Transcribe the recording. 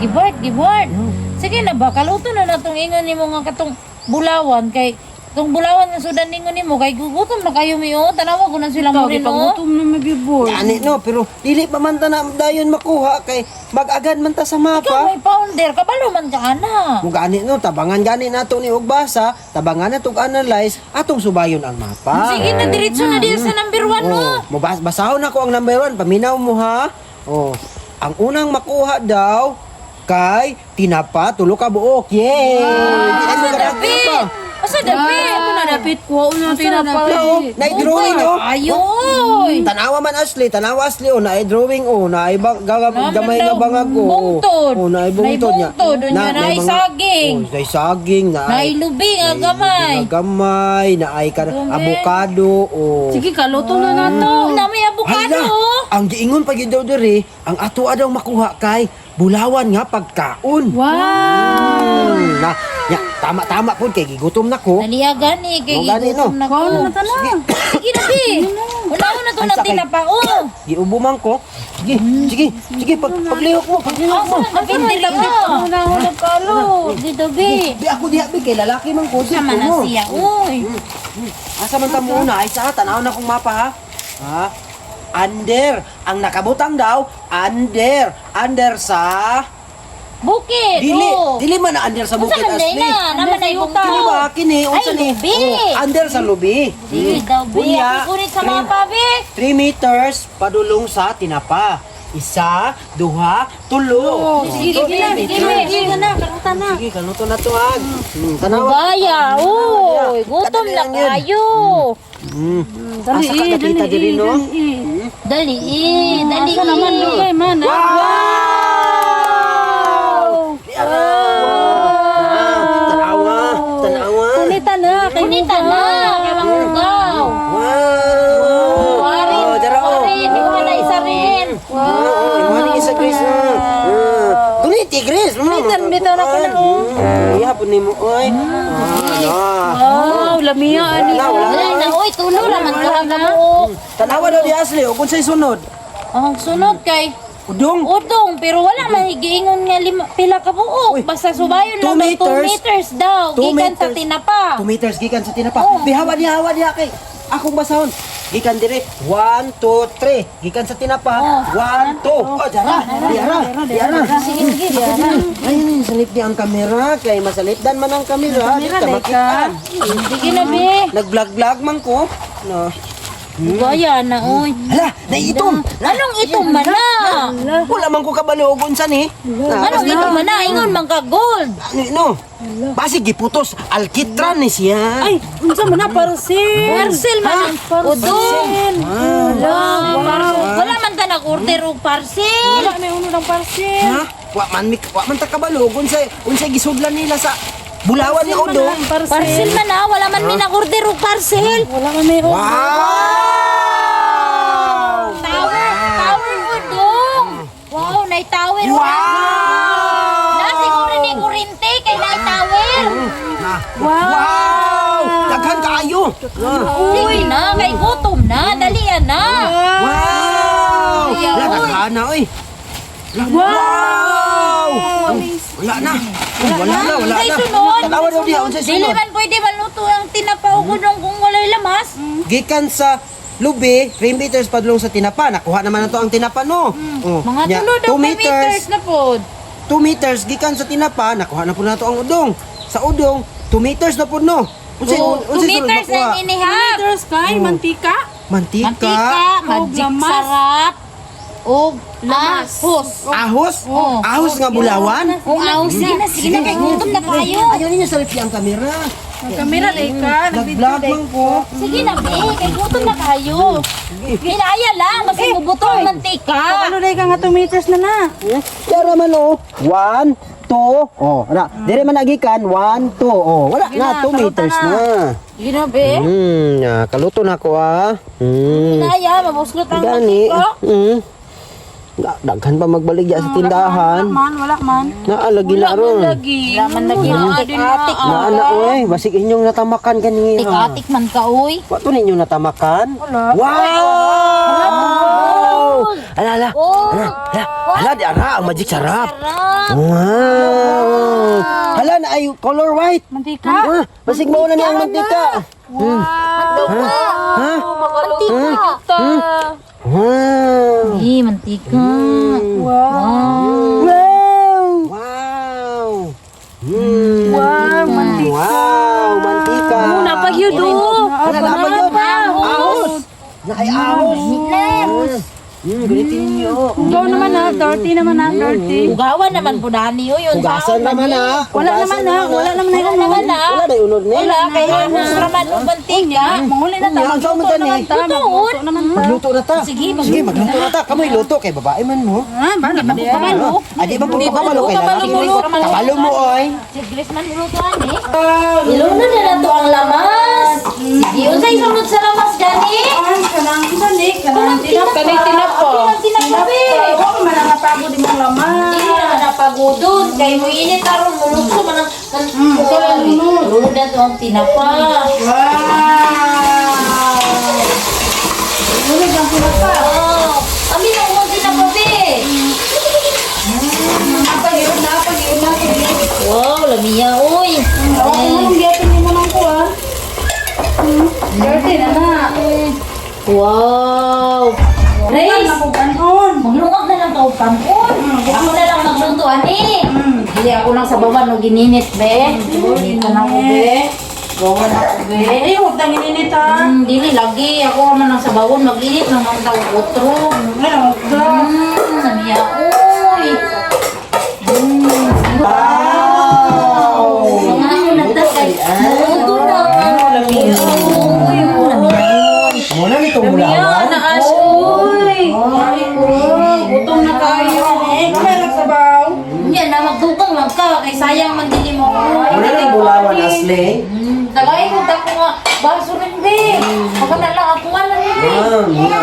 gibart. Sige na ba, kaluto na natong ingon nimo nga katong bulawan kay itong bulawan nga sudan ningon nimo kay gugutom na kayo miyo. Tanawa ko na sila mo rin no. Pagutom na magibor. Gani no, pero dili pa man ta na dayon makuha kay mag-agad man ta sa Ikaw mapa. may pounder, kabalo man ka ana. Kung gani no, tabangan gani nato ni ugbasa, tabangan na tug analyze atong subayon ang mapa. Sige na diretso na diya sa number 1 no. Basahon ako ang number 1, paminaw mo ha. Oh, ang unang makuha daw kay tinapa tulo ka buok. Yay! Asa dapit? Asa dapit? Ano na dapit ko? Ano tinapal? Na-drawing oh. Ayoy. Tanawa man Ashley, tanawa Ashley oh, na-drawing oh, gamay nga bangag oh. Bungtod. Oh, naibungtod niya. Naibungtod, nya naay saging. Oh, naay saging, Naay lubi nga gamay. Gamay, naay avocado oh. Sige, kaluto na nato. Na may avocado. Ang giingon pa gyud daw diri, ang ato daw makuha kay bulawan nga pagkaon. Wow! Ya, tama po kay gigutom na ko. Daliya gani kay Oh, gani, no? gigutom na ko. Kau na tala. Sige na bi. Wala ko na to Ay, na sakay. tinapa oh. Giubo man ko. Sige, paglihok mo. Asa na pindiri mo. Hulog kalo. Dito bi. Di ako diha kay lalaki man ko. Sama na siya. Uy. Asa man ta muna ay sa tanaw na kong mapa ha. Ha? Under, ang nakabutang daw, under sa Bukid. dili man na under sa bukid Unsa man Ashley. na? Naman ay Kini butaw. ba kini unsa Ay, ni? lubi. Under sa lubi. Sige daw bi. Unya, Ako kunit sa mga pabi. 3 meters padulong sa tinapa. Isa, duha, tulo. Sige na. Karuta na. Sige, kanuto na to ha. Tanawa. Baya. Uy. Gutom na kayo. Dali, Asa ka nakita diri no? Dali. Dali. Asa naman lugay man. Tanawa. Kunita na. Kunita na. Kaya mangugaw. Wow. Wari. Oh, dara oh. Wari. Di ko na isa rin. Mani isa Grace. Kuniti Grace. Bitaw na ko na oh. Iya po nimo oy. Wow, lamia ani. Wala na. Uy, tulo naman ko ang kabuok. Tanawa daw di Ashley, ug unsay sunod? Ang sunod kay Udong. Udong, pero wala man higiingon nga pila ka buok. Basta subayon lang 2 daw 2 meters. meters daw. 2 Gikan sa meters. tinapa. 2 meters gikan sa tinapa. Oh. Bihawa diha kay akong basahon. Gikan dire 1 2 3. Gikan sa tinapa. 1 2. Oh, dara. Diara. Sige. Ayun, salip di ang kamera kay masalipdan man ang kamera. Di ka makita. Sige na, be. Nag-vlog man ko. No. Gaya na, oy. Hala, naitom. Anong itong mana? Wala man ko kabalogon sa ni. Anong itong mana? Ingon man ka gold. No. Basi giputos alkitran ni siya. Ay, unsa man na parcel. Parcel man ang udong. Wala man ta nag-order og parcel. Wala may uno ng parcel. Ha? Wa man ta kabalogon sa unsay gisudlan nila sa bulawan nga udong. Parcel man na, wala man mi nag-order og parcel. Wala ka may Wow! Tower udong. Wow, nay tower. Na siguro ni kurente kay nay tower. Wow! Daghan kaayo. Sige na, kay gutom na, dalian na. Wow! Daghan na oy. Wow! Wala na. Wala na. Unsay sunod? Tanawa daw diha unsay Dili sunod. man pwede maluto ang tinapa o gudong kung walay lamas. Gikan sa lubi, 3 meters padulong sa tinapa. Nakuha naman na to ang tinapa, no? Oh, Mga nya, tulo daw 2 ka meters na pod. 2 meters gikan sa tinapa, nakuha na po na to ang udong. Sa udong, 2 meters na po, no? Unsay 2 meters makuha? and inihap. liters kay mantika. Mantika. Mantika, magic lamas. sarap. O ahos. Ahos? Oh. Ahos nga bulawan? Kung ahos sige na, kay gutom na kayo. Ayaw ninyo sa lipi ang kamera. Kamera day ka. Nag-vlog man ko. Sige na, be, kay gutom na kayo. Hinaya lang, kasi bubuto ang mantika. Ano day ka nga 2 meters na na. Yara man o. 1, 2. Oh, wala. Dire man nagikan. 1, 2. Oh, wala na. 2 meters na. Sige na, be. Kaluto na ko ah. Hinaya, mabuslot ang Gani. mantika. Daghan pa magbalik sa tindahan. Wala man. Naalagi na ron. Lagi. Wala man lagi ang tik-atik man. Naana oy, basig inyong natamakan kanina. Tik-atik man ka, uy. Wato ninyo natamakan? Wala. Wow! Ala, ala. Ala, ala. Ala, di ara, ang magic sarap. Sarap. Wow. Hala, na ay color white. Mantika. Ah, basig mo na niya ang mantika. Ha? Mantika. Wow. Eh, mantika. Wow. Wow. Wow. Wow, mantika. Wow, mantika. Napagyud oh. Wala na pa yun. Ahos. Na ay ahos. Galitin niyo. Ikaw naman ha, dirty naman ha, dirty. Ugawan naman po dani o yun. Hugasan naman ha. Wala naman ha, wala naman Wala ha. naman na. Wala na unod ni. Wala, kaya ahos raman o mantika. Manguli na ta, Ang saan man magluto tani? naman ta, magluto naman ta. Magluto na ta. Sige, Sige, magluto na ta. Kamoy luto kay babae man mo. Ah, ba, Kabalo. Adi ba po kabalo kay lalaki? Kabalo mo oy. Siglis man lutuan eh. Ilunod na lang to ang lamas. Sige, unsay sunod sa lamas gani? Kanang isa ni, kanang tinapa. Kanang tinapa. Kanang tinapa. Huwag man ang napagod di mong laman. Hindi naman napagudon. Kaya mo init taron mulukso man ang lunod na to ang tinapa. Wow! Ulit ang tinapa. Oh, amin ang mga tinapa be. Napagod na. Wow, lamiya oy. Ako nung gapin ni mo nang ko ah. Dirty na na. Wow. Grace, maglungag na lang ka og pangkon. Ako na lang magluto ani. Hindi ako lang sa baba no gininit be. Dito na ko be. Gawa na ko be. Eh, huwag tang ininit ha. Dili lagi ako man lang sa bawon mag-init nang ang tawag utro. Ano, da. Namiya oy. Mga ako nagtakay. Nauto na. Namiya oy. Muna nitong mulawan. Naas, uy. Ay, gutom na kayo. Eh, kamay nagsabaw. Yan na magdukang lang ka kay sayang man dili mo. Muna nitong mulawan asle. Tagay mo ta ko nga baso rin be. Ako na lang ako nga lang be. Muna